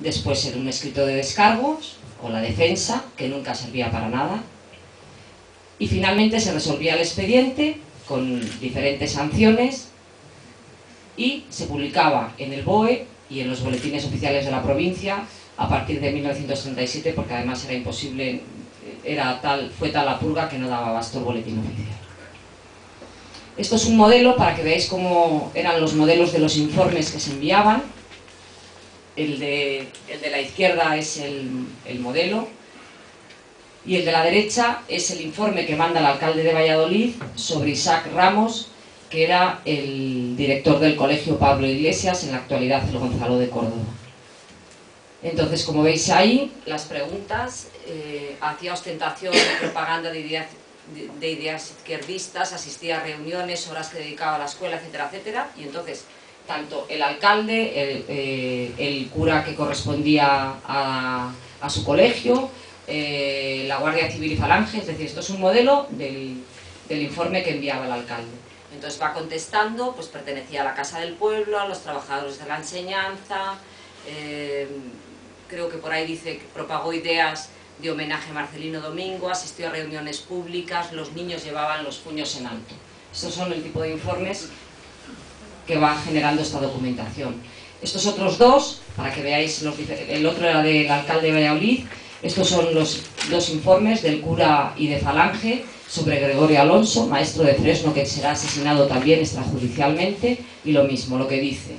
después un escrito de descargos o la defensa, que nunca servía para nada, y finalmente se resolvía el expediente con diferentes sanciones y se publicaba en el BOE y en los boletines oficiales de la provincia a partir de 1937, porque además era imposible, fue tal la purga que no daba abasto el boletín oficial. Esto es un modelo para que veáis cómo eran los modelos de los informes que se enviaban. El de la izquierda es el modelo y el de la derecha es el informe que manda el alcalde de Valladolid sobre Isaac Ramos, que era el director del colegio Pablo Iglesias, en la actualidad el Gonzalo de Córdoba. Entonces, como veis ahí, las preguntas, hacía ostentación de propaganda de ideas izquierdistas, asistía a reuniones, horas que dedicaba a la escuela, etcétera, etcétera. Y entonces, tanto el alcalde, el cura que correspondía a su colegio, la Guardia Civil y Falange, es decir, esto es un modelo del informe que enviaba el alcalde. Entonces va contestando, pues pertenecía a la Casa del Pueblo, a los trabajadores de la enseñanza, creo que por ahí dice que propagó ideas de homenaje a Marcelino Domingo, asistió a reuniones públicas, los niños llevaban los puños en alto. Estos son el tipo de informes que va generando esta documentación. Estos otros dos, para que veáis, el otro era del alcalde de Valladolid. Estos son los dos informes del cura y de Falange sobre Gregorio Alonso, maestro de Fresno, que será asesinado también extrajudicialmente, y lo mismo, lo que dice.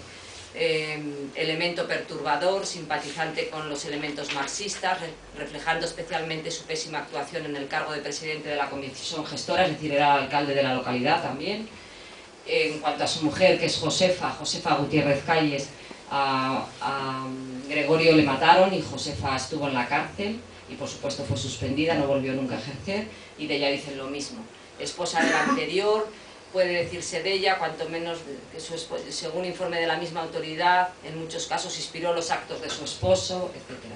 Elemento perturbador, simpatizante con los elementos marxistas, reflejando especialmente su pésima actuación en el cargo de presidente de la comisión gestora, es decir, era alcalde de la localidad también. En cuanto a su mujer, que es Josefa Gutiérrez Calles, a Gregorio le mataron y Josefa estuvo en la cárcel y por supuesto fue suspendida, no volvió nunca a ejercer, y de ella dicen lo mismo. Esposa del anterior, puede decirse de ella, cuanto menos que según informe de la misma autoridad, en muchos casos inspiró los actos de su esposo, etcétera, etcétera.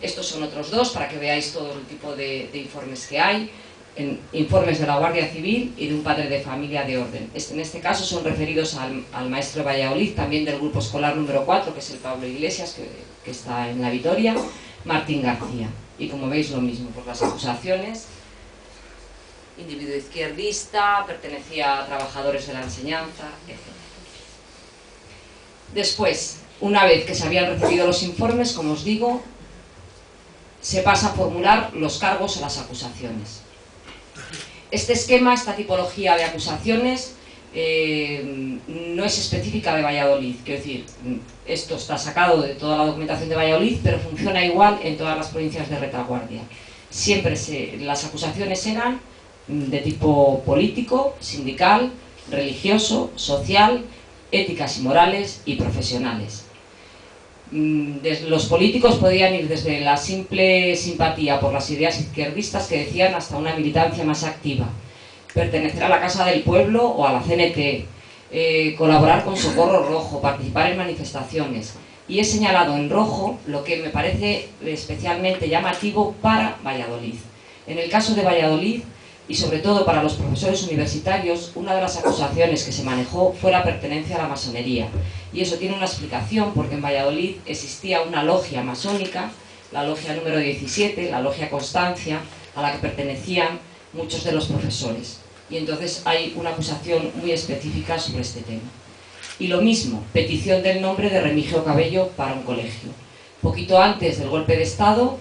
Estos son otros dos para que veáis todo el tipo de informes que hay. Informes de la Guardia Civil y de un padre de familia de orden. En este caso son referidos al maestro de Valladolid, también del grupo escolar número 4, que es el Pablo Iglesias, que está en la Vitoria, Martín García. Y como veis lo mismo, por las acusaciones: individuo izquierdista, pertenecía a trabajadores de la enseñanza, etc. Después, una vez que se habían recibido los informes, como os digo, se pasa a formular los cargos o las acusaciones. Este esquema, esta tipología de acusaciones, no es específica de Valladolid. Quiero decir, esto está sacado de toda la documentación de Valladolid, pero funciona igual en todas las provincias de retaguardia. Siempre las acusaciones eran de tipo político, sindical, religioso, social, éticas y morales y profesionales. Los políticos podían ir desde la simple simpatía por las ideas izquierdistas que decían hasta una militancia más activa, pertenecer a la Casa del Pueblo o a la CNT, colaborar con Socorro Rojo, participar en manifestaciones. Y he señalado en rojo lo que me parece especialmente llamativo para Valladolid. En el caso de Valladolid, y sobre todo para los profesores universitarios, una de las acusaciones que se manejó fue la pertenencia a la masonería. Y eso tiene una explicación, porque en Valladolid existía una logia masónica, la logia número 17, la logia Constancia, a la que pertenecían muchos de los profesores. Y entonces hay una acusación muy específica sobre este tema. Y lo mismo, petición del nombre de Remigio Cabello para un colegio. Poquito antes del golpe de Estado,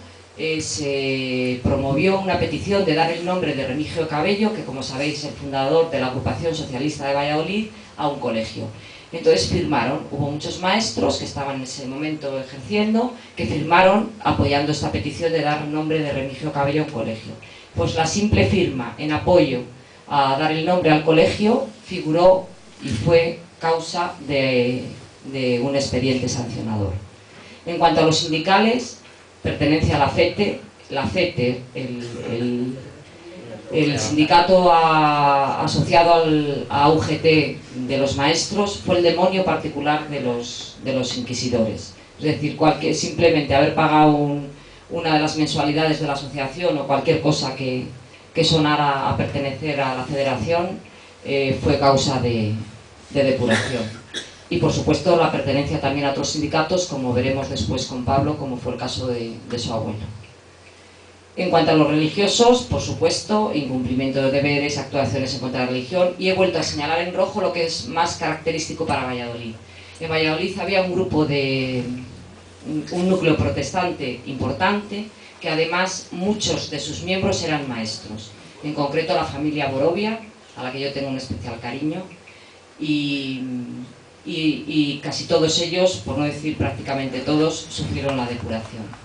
se promovió una petición de dar el nombre de Remigio Cabello, que como sabéis es el fundador de la agrupación socialista de Valladolid, a un colegio. Entonces firmaron, hubo muchos maestros que estaban en ese momento ejerciendo, que firmaron apoyando esta petición de dar el nombre de Remigio Cabello a un colegio. Pues la simple firma en apoyo a dar el nombre al colegio figuró y fue causa de un expediente sancionador. En cuanto a los sindicales, pertenencia a la FETE, el sindicato asociado a UGT de los maestros, fue el demonio particular de los inquisidores. Es decir, simplemente haber pagado una de las mensualidades de la asociación o cualquier cosa que sonara a pertenecer a la federación fue causa de depuración. y por supuesto la pertenencia también a otros sindicatos, como veremos después con Pablo, como fue el caso de su abuelo. En cuanto a los religiosos, por supuesto, incumplimiento de deberes, actuaciones en contra de la religión, y he vuelto a señalar en rojo lo que es más característico para Valladolid. En Valladolid había un núcleo protestante importante, que además muchos de sus miembros eran maestros, en concreto la familia Borovia, a la que yo tengo un especial cariño, y casi todos ellos, por no decir prácticamente todos, sufrieron la depuración.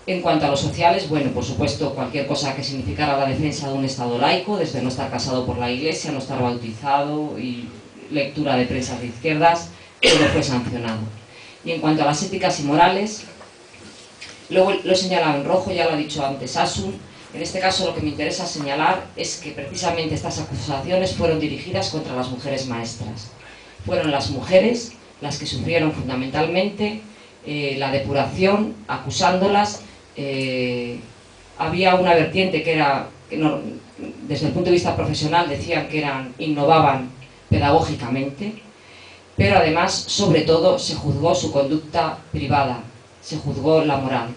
En cuanto a los sociales, bueno, por supuesto, cualquier cosa que significara la defensa de un Estado laico, desde no estar casado por la Iglesia, no estar bautizado y lectura de prensas de izquierdas, todo fue sancionado. Y en cuanto a las éticas y morales, luego lo he señalado en rojo, ya lo ha dicho antes Asun. En este caso lo que me interesa señalar es que precisamente estas acusaciones fueron dirigidas contra las mujeres maestras. Fueron las mujeres las que sufrieron fundamentalmente la depuración, acusándolas. Había una vertiente que era, desde el punto de vista profesional, decían que innovaban pedagógicamente, pero además, sobre todo, se juzgó su conducta privada, se juzgó la moral.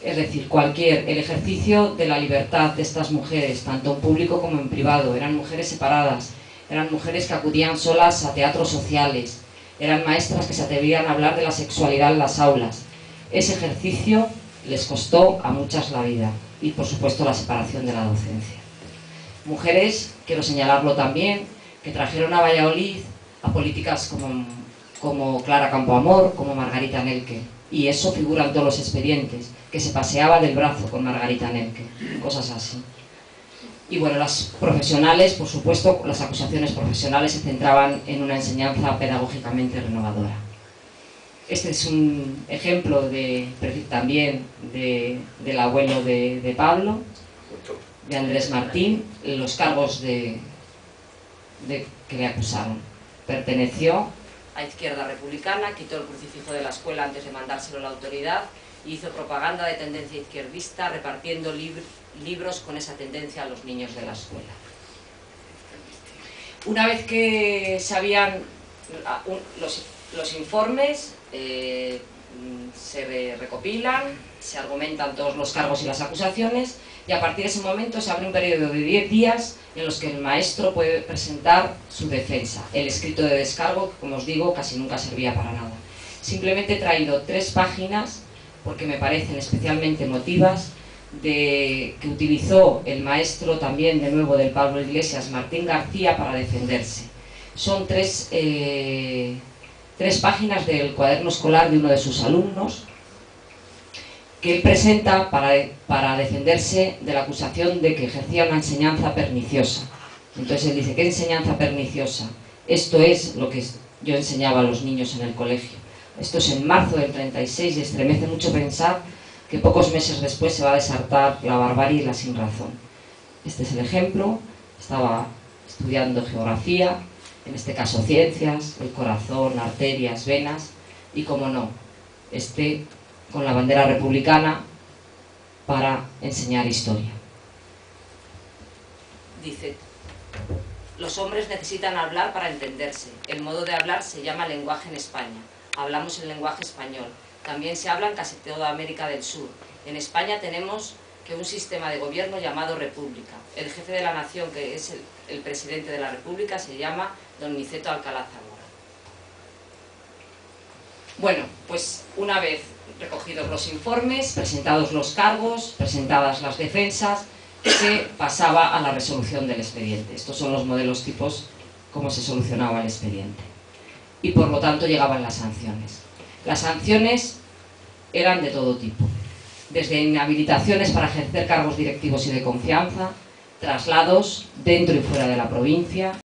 Es decir, el ejercicio de la libertad de estas mujeres, tanto en público como en privado, eran mujeres separadas, eran mujeres que acudían solas a teatros sociales, eran maestras que se atrevían a hablar de la sexualidad en las aulas. Ese ejercicio les costó a muchas la vida y, por supuesto, la separación de la docencia. Mujeres, quiero señalarlo también, que trajeron a Valladolid a políticas como Clara Campoamor, como Margarita Nelke, y eso figura en todos los expedientes, que se paseaba del brazo con Margarita Nelke, cosas así. Y bueno, las profesionales, por supuesto, las acusaciones profesionales se centraban en una enseñanza pedagógicamente renovadora. Este es un ejemplo también del abuelo de Pablo, de Andrés Martín, los cargos que le acusaron. Perteneció a Izquierda Republicana, quitó el crucifijo de la escuela antes de mandárselo a la autoridad y hizo propaganda de tendencia izquierdista repartiendo libros con esa tendencia a los niños de la escuela. Una vez que se habían los informes, se recopilan, se argumentan todos los cargos y las acusaciones, y a partir de ese momento se abre un periodo de 10 días en los que el maestro puede presentar su defensa. El escrito de descargo, que como os digo, casi nunca servía para nada. Simplemente he traído 3 páginas, porque me parecen especialmente emotivas, que utilizó el maestro también, de nuevo, del Pablo Iglesias, Martín García, para defenderse. Son 3 páginas del cuaderno escolar de uno de sus alumnos, que él presenta para defenderse de la acusación de que ejercía una enseñanza perniciosa. Entonces él dice, ¿qué enseñanza perniciosa? Esto es lo que yo enseñaba a los niños en el colegio. Esto es en marzo del 36 y estremece mucho pensar que pocos meses después se va a desartar la barbarie y la sinrazón. Este es el ejemplo. Estaba estudiando geografía, en este caso ciencias, el corazón, arterias, venas, y como no, con la bandera republicana para enseñar historia. Dice, los hombres necesitan hablar para entenderse. El modo de hablar se llama lenguaje en España. Hablamos el lenguaje español. También se habla en casi toda América del Sur. En España tenemos un sistema de gobierno llamado república. El jefe de la nación, que es el presidente de la república, se llama don Niceto Alcalá Zamora. Bueno, pues una vez recogidos los informes, presentados los cargos, presentadas las defensas, se pasaba a la resolución del expediente. Estos son los modelos tipos, cómo se solucionaba el expediente. Y por lo tanto llegaban las sanciones. Las sanciones eran de todo tipo, desde inhabilitaciones para ejercer cargos directivos y de confianza, traslados dentro y fuera de la provincia,